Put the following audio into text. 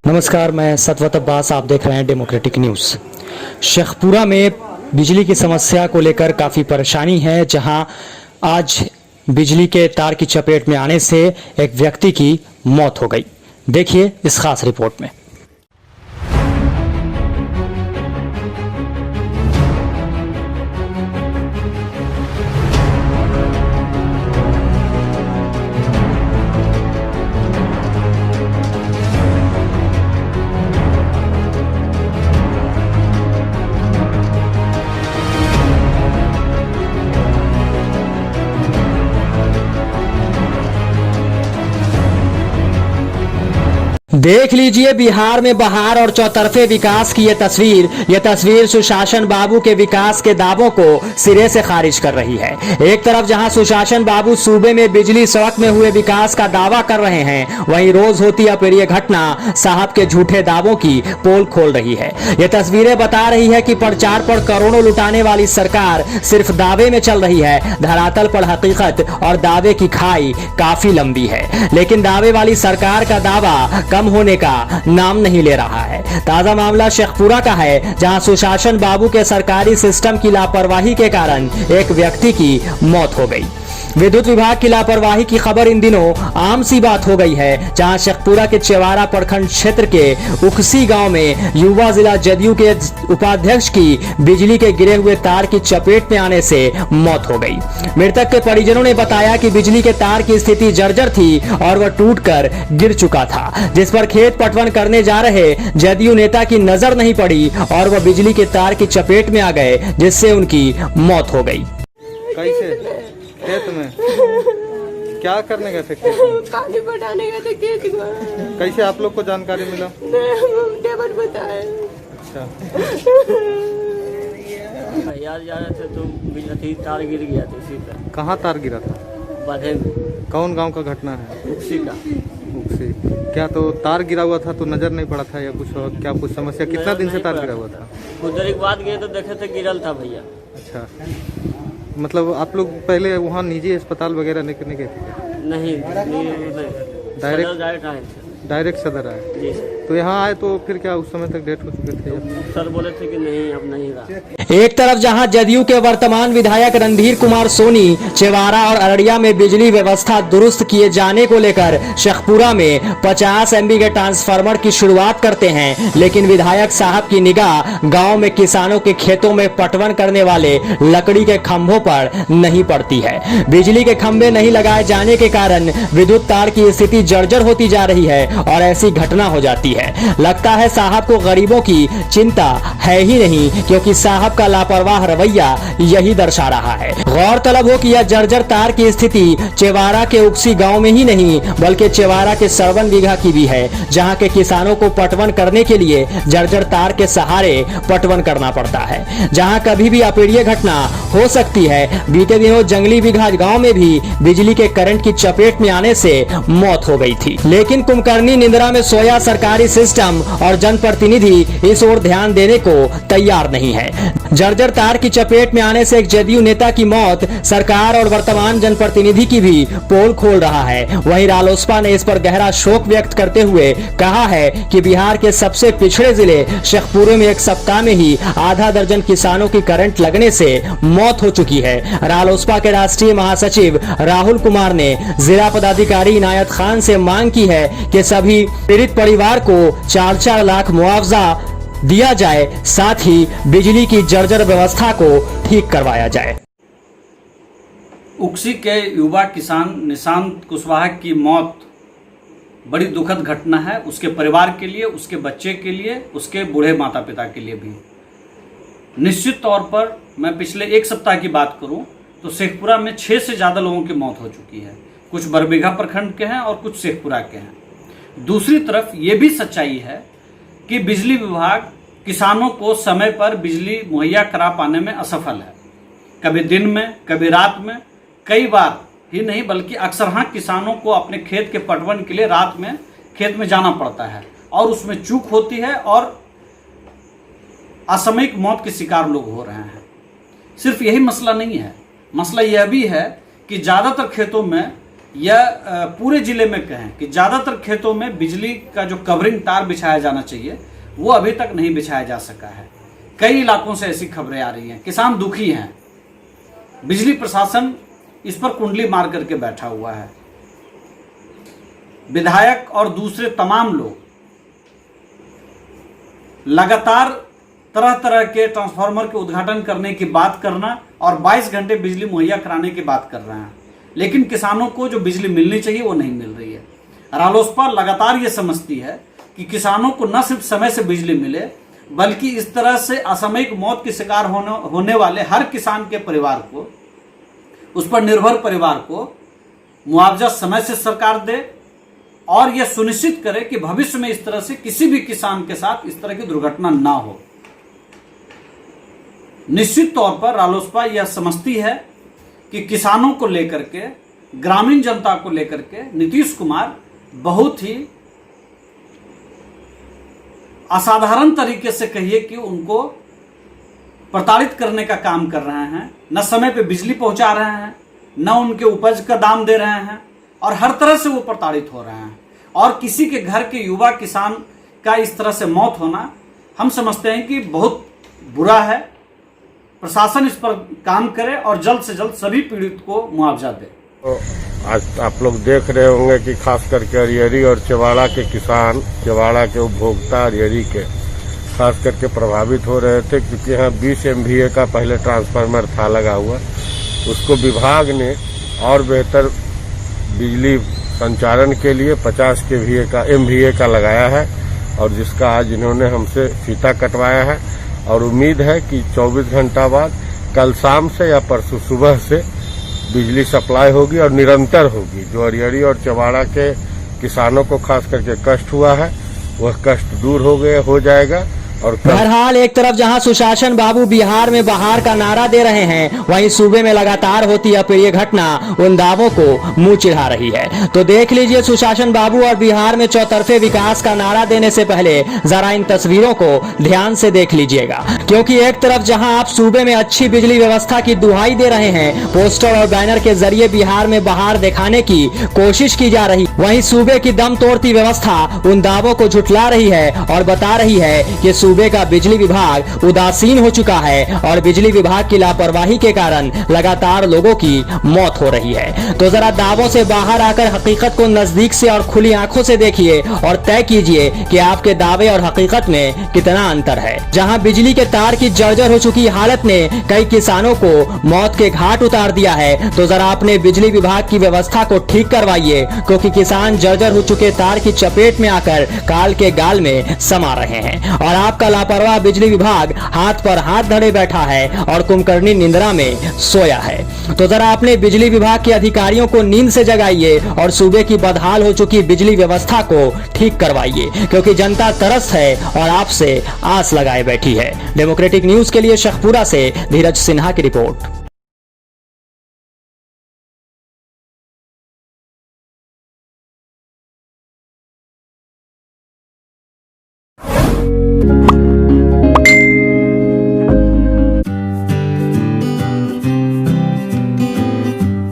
नमस्कार, मैं सतवत अब्बास, आप देख रहे हैं डेमोक्रेटिक न्यूज़। शेखपुरा में बिजली की समस्या को लेकर काफ़ी परेशानी है, जहां आज बिजली के तार की चपेट में आने से एक व्यक्ति की मौत हो गई। देखिए इस खास रिपोर्ट में। देख लीजिए बिहार में बहार और चौतरफे विकास की ये तस्वीर सुशासन बाबू के विकास के दावों को सिरे से खारिज कर रही है। एक तरफ जहां सुशासन बाबू सूबे में बिजली सड़क में हुए विकास का दावा कर रहे हैं, वहीं रोज होती अप्रिय घटना साहब के झूठे दावों की पोल खोल रही है। ये तस्वीरें बता रही है कि प्रचार पर करोड़ों लुटाने वाली सरकार सिर्फ दावे में चल रही है। धरातल पर हकीकत और दावे की खाई काफी लंबी है, लेकिन दावे वाली सरकार का दावा कम होने का नाम नहीं ले रहा है। ताजा मामला शेखपुरा का है, जहां सुशासन बाबू के सरकारी सिस्टम की लापरवाही के कारण एक व्यक्ति की मौत हो गई। विद्युत विभाग की लापरवाही की खबर इन दिनों आम सी बात हो गई है, जहां शेखपुरा के चेवारा प्रखंड क्षेत्र के उखसी गांव में युवा जिला जदयू के उपाध्यक्ष की बिजली के गिरे हुए तार की चपेट में आने से मौत हो गई। मृतक के परिजनों ने बताया कि बिजली के तार की स्थिति जर्जर थी और वह टूटकर गिर चुका था, जिस पर खेत पटवन करने जा रहे जदयू नेता की नजर नहीं पड़ी और वह बिजली के तार की चपेट में आ गए, जिससे उनकी मौत हो गई। कैसे खेत में क्या करने गए थे? पानी पटाने गए थे खेत में। कैसे आप लोग को जानकारी मिला? देवर बताए। अच्छा, यार जा रहे थे तो बिजली तार गिर गया था इसी पे। कहाँ तार गिरा था? बाधे में। कौन गांव का घटना है? उसी का। उसी। क्या तो तार गिरा हुआ था तो नजर नहीं पड़ा था या कुछ और? क्या कुछ समस्या? कितना दिन से तार गिरा हुआ था? कुछ देर के बाद गए तो देखे थे गिरल था भैया। अच्छा, मतलब आप लोग पहले वहाँ निजी अस्पताल वगैरह नहीं गए थे? नहीं डायरेक्ट आए थे डायरेक्ट सदर आए? जी। तो यहाँ आए तो फिर क्या उस समय तक डेट हो चुके थे? सर बोले थे कि नहीं अब नहीं रहा। एक तरफ जहां जदयू के वर्तमान विधायक रणधीर कुमार सोनी चेवारा और अररिया में बिजली व्यवस्था दुरुस्त किए जाने को लेकर शेखपुरा में 50 MB के ट्रांसफार्मर की शुरुआत करते हैं, लेकिन विधायक साहब की निगाह गांव में किसानों के खेतों में पटवन करने वाले लकड़ी के खंभों पर नहीं पड़ती है। बिजली के खंभे नहीं लगाए जाने के कारण विद्युत तार की स्थिति जर्जर होती जा रही है और ऐसी घटना हो जाती है। लगता है साहब को गरीबों की चिंता है ही नहीं, क्योंकि साहब का लापरवाह रवैया यही दर्शा रहा है। गौरतलब हो कि यह जर्जर तार की स्थिति चेवारा के उक्सी गांव में ही नहीं बल्कि चेवारा के 57 बीघा की भी है, जहां के किसानों को पटवन करने के लिए जर्जर तार के सहारे पटवन करना पड़ता है, जहां कभी भी अप्रिय घटना हो सकती है। बीते दिनों जंगली बीघा गांव में भी बिजली के करंट की चपेट में आने से मौत हो गई थी, लेकिन कुंभकर्णी निंद्रा में सोया सरकारी सिस्टम और जनप्रतिनिधि इस ओर ध्यान देने को तैयार नहीं है। जर्जर तार की चपेट में आने से एक जदयू नेता की मौत सरकार और वर्तमान जनप्रतिनिधि की भी पोल खोल रहा है। वहीं रालोसपा ने इस पर गहरा शोक व्यक्त करते हुए कहा है कि बिहार के सबसे पिछड़े जिले शेखपुरा में एक सप्ताह में ही आधा दर्जन किसानों की करंट लगने से मौत हो चुकी है। रालोसपा के राष्ट्रीय महासचिव राहुल कुमार ने जिला पदाधिकारी इनायत खान से मांग की है कि सभी पीड़ित परिवार को 4-4 लाख मुआवजा दिया जाए, साथ ही बिजली की जर्जर व्यवस्था को ठीक करवाया जाए। उक्सी के युवा किसान निशांत कुशवाहा की मौत बड़ी दुखद घटना है, उसके परिवार के लिए, उसके बच्चे के लिए, उसके बूढ़े माता पिता के लिए भी। निश्चित तौर पर मैं पिछले एक सप्ताह की बात करूं तो शेखपुरा में 6 से ज़्यादा लोगों की मौत हो चुकी है। कुछ बरबीघा प्रखंड के हैं और कुछ शेखपुरा के हैं। दूसरी तरफ ये भी सच्चाई है कि बिजली विभाग किसानों को समय पर बिजली मुहैया करा पाने में असफल है। कभी दिन में, कभी रात में, कई बार ही नहीं बल्कि अक्सर हाँ किसानों को अपने खेत के पटवन के लिए रात में खेत में जाना पड़ता है और उसमें चूक होती है और असामयिक मौत के शिकार लोग हो रहे हैं। सिर्फ यही मसला नहीं है, मसला यह भी है कि ज़्यादातर खेतों में या पूरे जिले में कहें कि ज़्यादातर खेतों में बिजली का जो कवरिंग तार बिछाया जाना चाहिए वो अभी तक नहीं बिछाया जा सका है। कई इलाकों से ऐसी खबरें आ रही हैं, किसान दुखी हैं, बिजली प्रशासन इस पर कुंडली मार करके बैठा हुआ है। विधायक और दूसरे तमाम लोग लगातार तरह तरह के ट्रांसफार्मर के उद्घाटन करने की बात करना और 22 घंटे बिजली मुहैया कराने की बात कर रहे हैं, लेकिन किसानों को जो बिजली मिलनी चाहिए वो नहीं मिल रही है। रालोसपा लगातार ये समझती है कि किसानों को न सिर्फ समय से बिजली मिले बल्कि इस तरह से असामयिक मौत के शिकार होने वाले हर किसान के परिवार को, उस पर निर्भर परिवार को मुआवजा समय से सरकार दे और यह सुनिश्चित करे कि भविष्य में इस तरह से किसी भी किसान के साथ इस तरह की दुर्घटना ना हो। निश्चित तौर पर रालोसपा यह समझती है कि किसानों को लेकर के, ग्रामीण जनता को लेकर के नीतीश कुमार बहुत ही असाधारण तरीके से कहिए कि उनको प्रताड़ित करने का काम कर रहे हैं। न समय पे बिजली पहुंचा रहे हैं, न उनके उपज का दाम दे रहे हैं और हर तरह से वो प्रताड़ित हो रहे हैं। और किसी के घर के युवा किसान का इस तरह से मौत होना हम समझते हैं कि बहुत बुरा है। प्रशासन इस पर काम करे और जल्द से जल्द सभी पीड़ित को मुआवजा दे। तो आज आप लोग देख रहे होंगे कि खास करके अरियरी और चवाड़ा के किसान, चवाड़ा के उपभोक्ता अरियरी के खास करके प्रभावित हो रहे थे, क्योंकि यहाँ 20 MVA का पहले ट्रांसफार्मर था लगा हुआ, उसको विभाग ने और बेहतर बिजली संचारण के लिए 50 MVA का लगाया है और जिसका आज इन्होंने हमसे फीता कटवाया है और उम्मीद है कि 24 घंटा बाद कल शाम से या परसों सुबह से बिजली सप्लाई होगी और निरंतर होगी। जो अरियरी और चवाड़ा के किसानों को खास करके कष्ट हुआ है वह कष्ट दूर हो जाएगा। और बहरहाल एक तरफ जहां सुशासन बाबू बिहार में बहार का नारा दे रहे हैं, वहीं सूबे में लगातार होती अप्रिय घटना उन दावों को मुंह चिढ़ा रही है। तो देख लीजिए, सुशासन बाबू और बिहार में चौतरफे विकास का नारा देने से पहले जरा इन तस्वीरों को ध्यान से देख लीजिएगा, क्योंकि एक तरफ जहां आप सूबे में अच्छी बिजली व्यवस्था की दुहाई दे रहे हैं, पोस्टर और बैनर के जरिए बिहार में बहार दिखाने की कोशिश की जा रही, वहीं सूबे की दम तोड़ती व्यवस्था उन दावों को झुठला रही है और बता रही है कि सूबे का बिजली विभाग उदासीन हो चुका है और बिजली विभाग की लापरवाही के कारण लगातार लोगों की मौत हो रही है। तो जरा दावों से बाहर आकर हकीकत को नजदीक से और खुली आंखों से देखिए और तय कीजिए कि आपके दावे और हकीकत में कितना अंतर है। जहां बिजली के तार की जर्जर हो चुकी हालत ने कई किसानों को मौत के घाट उतार दिया है, तो जरा अपने बिजली विभाग की व्यवस्था को ठीक करवाइए, क्योंकि किसान जर्जर हो चुके तार की चपेट में आकर काल के गाल में समा रहे हैं और आपका लापरवाह बिजली विभाग हाथ पर हाथ धरे बैठा है और कुंभकर्णी निंद्रा में सोया है। तो जरा अपने बिजली विभाग के अधिकारियों को नींद से जगाइए और सूबे की बदहाल हो चुकी बिजली व्यवस्था को ठीक करवाइए, क्योंकि जनता तरस है और आपसे आस लगाए बैठी है। डेमोक्रेटिक न्यूज के लिए शेखपुरा से धीरज सिन्हा की रिपोर्ट।